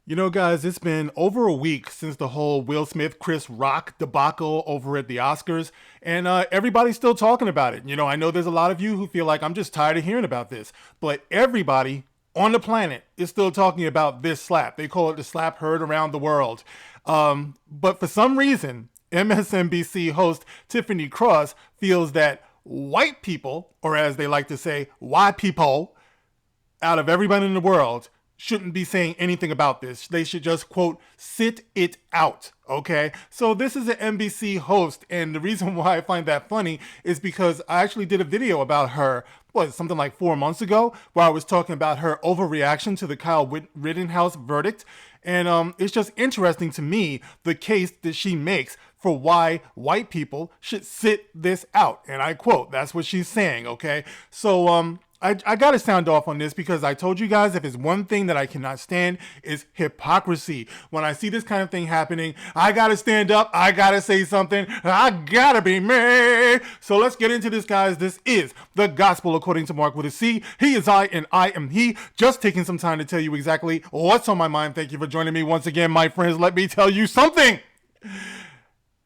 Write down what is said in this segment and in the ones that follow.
You know, guys, it's been over a week since the whole Will Smith, Chris Rock debacle over at the Oscars, and everybody's still talking about it. You know, I know there's a lot of you who feel like I'm just tired of hearing about this, but everybody on the planet is still talking about this slap. They call it the slap heard around the world. But for some reason, MSNBC host Tiffany Cross feels that white people, or as they like to say, Wypipo, out of everybody in the world, shouldn't be saying anything about this. They should just, quote, sit it out, okay? So this is an NBC host, and the reason why I find that funny is because I actually did a video about her, something like 4 months ago, where I was talking about her overreaction to the Kyle Rittenhouse verdict. And it's just interesting to me, the case that she makes for why white people should sit this out. And I quote, that's what she's saying, okay? So, I got to sound off on this because I told you guys if it's one thing that I cannot stand is hypocrisy. When I see this kind of thing happening, I got to stand up. I got to say something. I got to be me. So let's get into this, guys. This is the gospel according to Mark with a C. He is I and I am he. Just taking some time to tell you exactly what's on my mind. Thank you for joining me once again, my friends. Let me tell you something.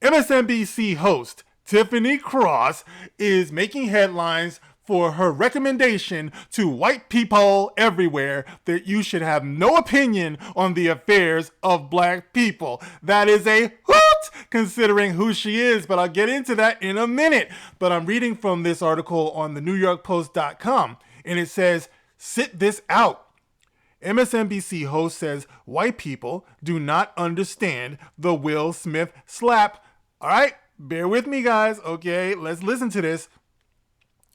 MSNBC host Tiffany Cross is making headlines for her recommendation to white people everywhere that you should have no opinion on the affairs of black people. That is a hoot considering who she is, but I'll get into that in a minute. But I'm reading from this article on the NewYorkPost.com, and it says, sit this out. MSNBC host says white people do not understand the Will Smith slap. All right, bear with me, guys. Okay, let's listen to this.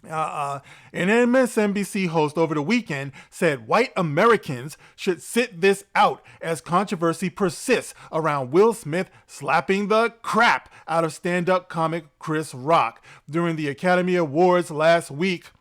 An MSNBC host over the weekend said white Americans should sit this out as controversy persists around Will Smith slapping the crap out of stand-up comic Chris Rock during the Academy Awards last week.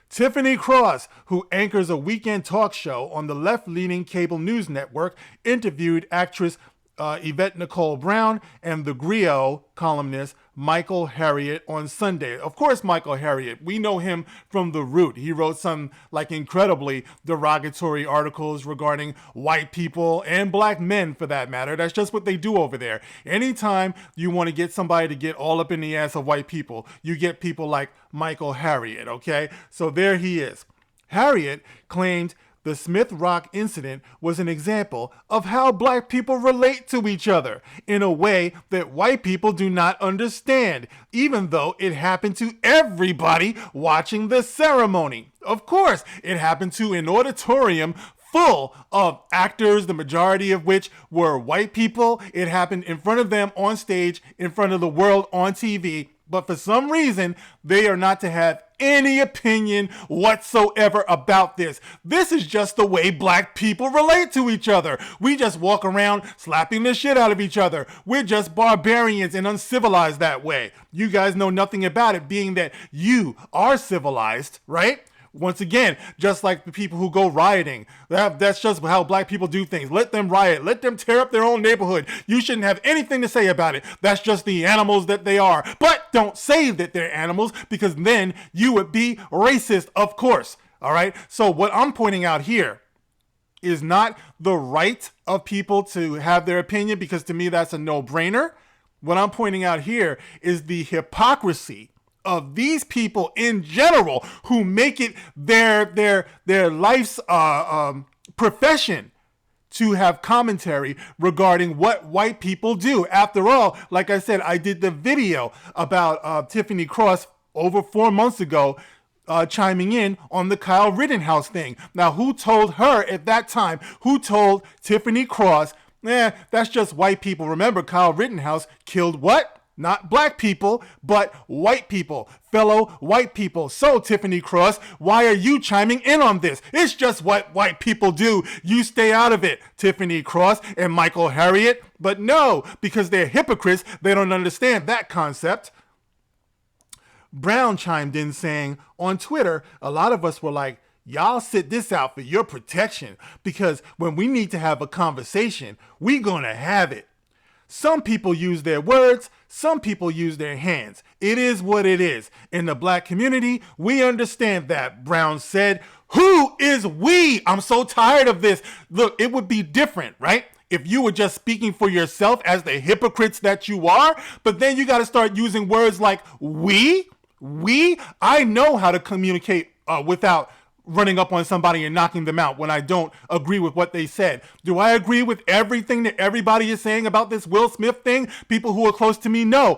Tiffany Cross, who anchors a weekend talk show on the left-leaning cable news network, interviewed actress Yvette Nicole Brown and the Griot columnist Michael Harriot on Sunday. Of course, Michael Harriot, we know him from The Root. He wrote some incredibly derogatory articles regarding white people and black men for that matter. That's just what they do over there. Anytime you want to get somebody to get all up in the ass of white people, you get people like Michael Harriot, okay? So there he is. Harriet claimed the Smith Rock incident was an example of how black people relate to each other in a way that white people do not understand, even though it happened to everybody watching the ceremony. Of course, it happened to an auditorium full of actors, the majority of which were white people. It happened in front of them on stage, in front of the world on TV. But for some reason, they are not to have any opinion whatsoever about this. This is just the way black people relate to each other. We just walk around slapping the shit out of each other. We're just barbarians and uncivilized that way. You guys know nothing about it, being that you are civilized, right? Once again, just like the people who go rioting, that's just how black people do things. Let them riot. Let them tear up their own neighborhood. You shouldn't have anything to say about it. That's just the animals that they are. But don't say that they're animals because then you would be racist, of course. All right? So what I'm pointing out here is not the right of people to have their opinion, because to me that's a no-brainer. What I'm pointing out here is the hypocrisy of these people in general who make it their life's profession to have commentary regarding what white people do. After all, like I said, I did the video about Tiffany Cross over 4 months ago chiming in on the Kyle Rittenhouse thing. Now, who told her at that time? Who told Tiffany Cross, that's just white people? Remember, Kyle Rittenhouse killed what? Not black people, but white people, fellow white people. So, Tiffany Cross, why are you chiming in on this? It's just what white people do. You stay out of it, Tiffany Cross and Michael Harriot. But no, because they're hypocrites, they don't understand that concept. Brown chimed in saying, on Twitter, a lot of us were like, y'all sit this out for your protection, because when we need to have a conversation, we gonna have it. Some people use their words, some people use their hands. It is what it is. In the black community, we understand that, Brown said. Who is we? I'm so tired of this. Look, it would be different, right? if you were just speaking for yourself as the hypocrites that you are. But then you got to start using words like we. I know how to communicate without running up on somebody and knocking them out when I don't agree with what they said. Do I agree with everything that everybody is saying about this Will Smith thing? People who are close to me, no,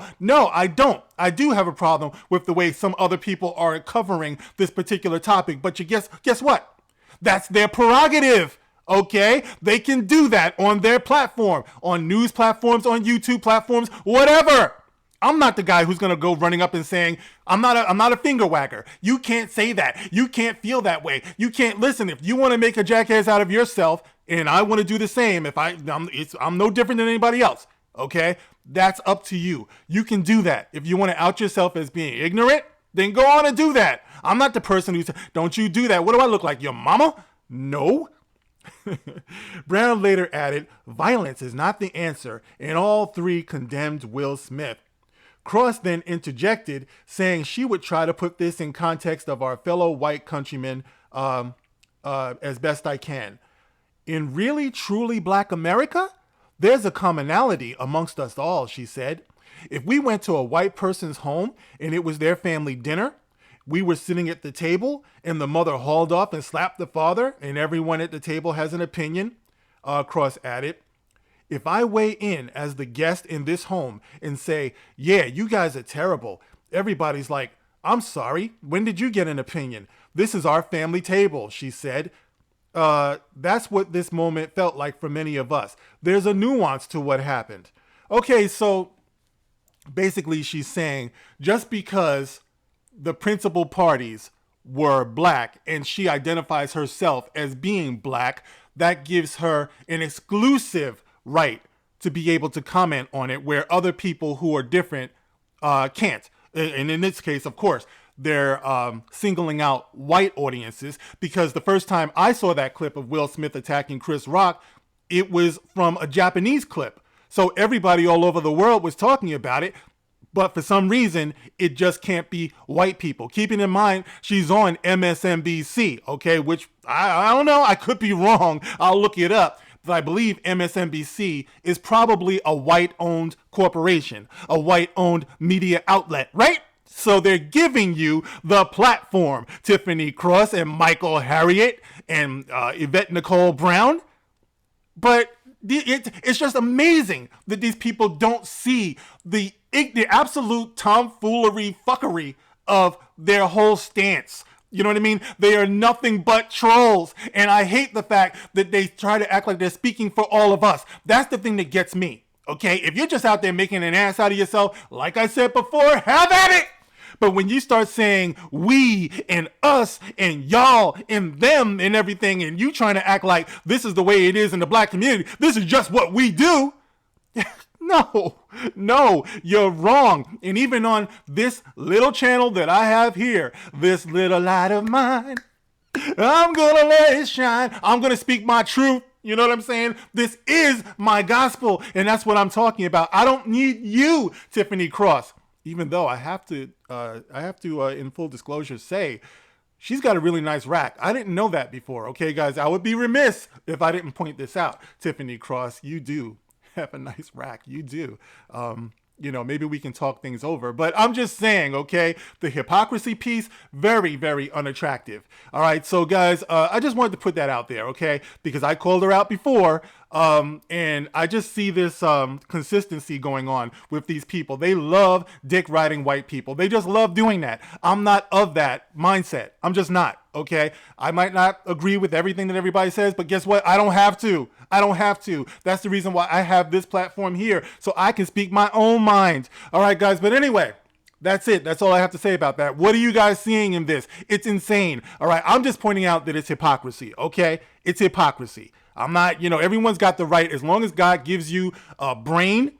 I don't. I do have a problem with the way some other people are covering this particular topic, but guess what? That's their prerogative. Okay, they can do that on their platform, on news platforms, on YouTube platforms, whatever. I'm not the guy who's going to go running up and saying, I'm not a finger wagger. You can't say that. You can't feel that way. You can't listen. If you want to make a jackass out of yourself, and I want to do the same, I'm no different than anybody else. Okay, that's up to you. You can do that. If you want to out yourself as being ignorant, then go on and do that. I'm not the person who says, don't you do that. What do I look like, your mama? No. Brown later added, violence is not the answer, and all three condemned Will Smith. Cross then interjected, saying she would try to put this in context of our fellow white countrymen as best I can. In really, truly black America, there's a commonality amongst us all, she said. If we went to a white person's home and it was their family dinner, we were sitting at the table and the mother hauled off and slapped the father and everyone at the table has an opinion, Cross added. If I weigh in as the guest in this home and say, yeah, you guys are terrible, everybody's like, I'm sorry, when did you get an opinion? This is our family table, she said. That's what this moment felt like for many of us. There's a nuance to what happened. Okay, so basically she's saying just because the principal parties were black and she identifies herself as being black, that gives her an exclusive right to be able to comment on it where other people who are different can't. And in this case, of course, they're singling out white audiences because the first time I saw that clip of Will Smith attacking Chris Rock, it was from a Japanese clip. So everybody all over the world was talking about it. But for some reason, it just can't be white people. Keeping in mind, she's on MSNBC, okay, which I don't know. I could be wrong. I'll look it up. But I believe MSNBC is probably a white-owned corporation, a white-owned media outlet, right? So they're giving you the platform, Tiffany Cross and Michael Harriet and Yvette Nicole Brown. But it's just amazing that these people don't see the absolute tomfoolery fuckery of their whole stance. You know what I mean? They are nothing but trolls. And I hate the fact that they try to act like they're speaking for all of us. That's the thing that gets me. Okay? If you're just out there making an ass out of yourself, like I said before, have at it. But when you start saying we and us and y'all and them and everything, and you trying to act like this is the way it is in the black community, this is just what we do. No, you're wrong. And even on this little channel that I have here, this little light of mine, I'm gonna let it shine. I'm gonna speak my truth. You know what I'm saying? This is my gospel, and that's what I'm talking about. I don't need you, Tiffany Cross. Even though I have to, in full disclosure, say she's got a really nice rack. I didn't know that before. Okay, guys, I would be remiss if I didn't point this out. Tiffany Cross, you do have a nice rack. You do. Maybe we can talk things over. But I'm just saying, okay, the hypocrisy piece, very, very unattractive. All right, so guys, I just wanted to put that out there, okay, because I called her out before. And I just see this consistency going on with these people. They love dick riding white people. They just love doing that. I'm not of that mindset. I'm just not, okay? I might not agree with everything that everybody says, but guess what? I don't have to. That's the reason why I have this platform here, so I can speak my own mind. All right, guys, but anyway, that's it. That's all I have to say about that. What are you guys seeing in this? It's insane. All right, I'm just pointing out that it's hypocrisy, okay? It's hypocrisy. I'm not, everyone's got the right. As long as God gives you a brain,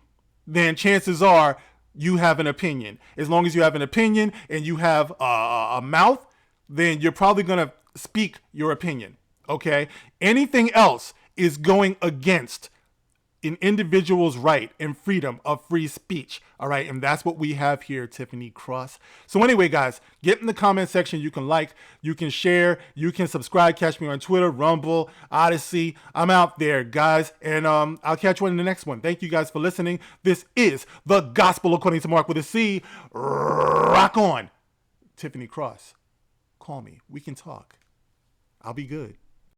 then chances are you have an opinion. As long as you have an opinion and you have a mouth, then you're probably going to speak your opinion. Okay? Anything else is going against an individual's right and freedom of free speech. All right. And that's what we have here, Tiffany Cross. So anyway, guys, get in the comment section. You can like, you can share, you can subscribe. Catch me on Twitter, Rumble, Odyssey. I'm out there, guys. And I'll catch you in the next one. Thank you guys for listening. This is The Gospel According to Mark with a C. Rock on. Tiffany Cross. Call me. We can talk. I'll be good.